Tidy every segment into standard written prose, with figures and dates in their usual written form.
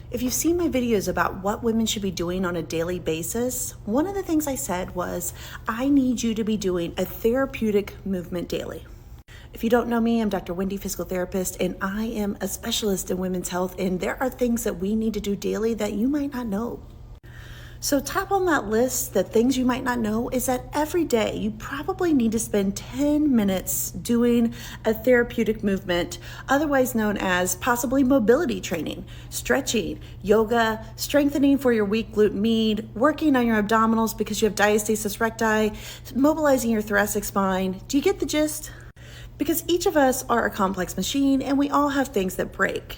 If you've seen my videos about what women should be doing on a daily basis, one of the things I said was, I need you to be doing a therapeutic movement daily. If you don't know me, I'm Dr. Wendy, physical therapist, and I am a specialist in women's health, and there are things that we need to do daily that you might not know. So top on that list, the things you might not know, is that every day you probably need to spend 10 minutes doing a therapeutic movement, otherwise known as possibly mobility training, stretching, yoga, strengthening for your weak glute med, working on your abdominals because you have diastasis recti, mobilizing your thoracic spine. Do you get the gist? Because each of us are a complex machine and we all have things that break.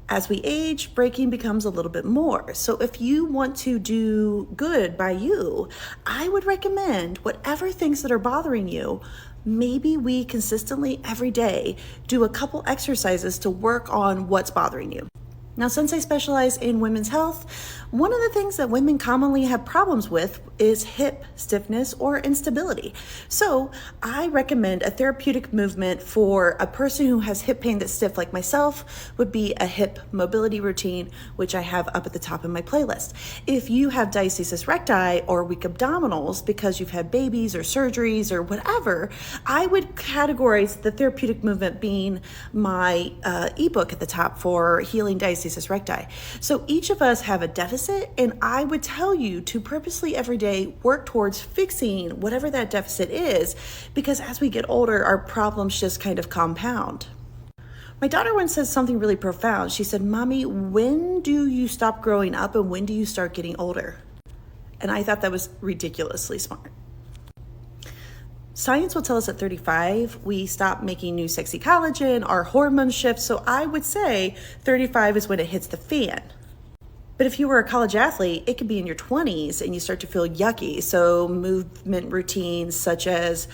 As we age, breaking becomes a little bit more. So if you want to do good by you, I would recommend whatever things that are bothering you, maybe we consistently every day do a couple exercises to work on what's bothering you. Now, since I specialize in women's health, one of the things that women commonly have problems with is hip stiffness or instability. So I recommend a therapeutic movement for a person who has hip pain that's stiff like myself would be a hip mobility routine, which I have up at the top of my playlist. If you have diastasis recti or weak abdominals because you've had babies or surgeries or whatever, I would categorize the therapeutic movement being my ebook at the top for healing diastasis recti. So each of us have a deficit, and I would tell you to purposely every day work towards fixing whatever that deficit is, because as we get older, our problems just kind of compound. My daughter once said something really profound. She said, "Mommy, when do you stop growing up and when do you start getting older?" And I thought that was ridiculously smart. Science will tell us at 35, we stop making new sexy collagen, our hormones shift. So I would say 35 is when it hits the fan. But if you were a college athlete, it could be in your 20s and you start to feel yucky. So movement routines such as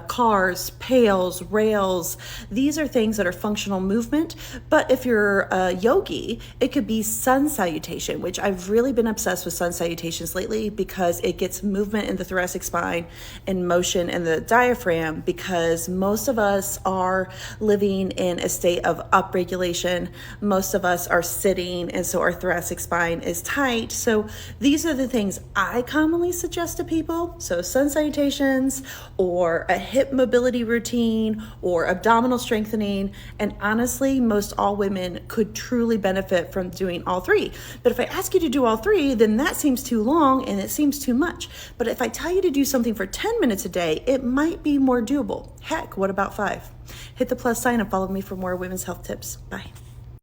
cars, pails, rails, these are things that are functional movement. But if you're a yogi, it could be Sun Salutation, which I've really been obsessed with Sun Salutations lately because it gets movement in the thoracic spine and motion in the diaphragm, because most of us are living in a state of upregulation. Most of us are sitting, and so our thoracic spine is tight. So these are the things I commonly suggest to people. So Sun Salutations or a hip mobility routine or abdominal strengthening. And honestly, most all women could truly benefit from doing all three. But if I ask you to do all three, then that seems too long and it seems too much. But if I tell you to do something for 10 minutes a day, it might be more doable. Heck, what about 5? Hit the plus sign and follow me for more women's health tips. Bye.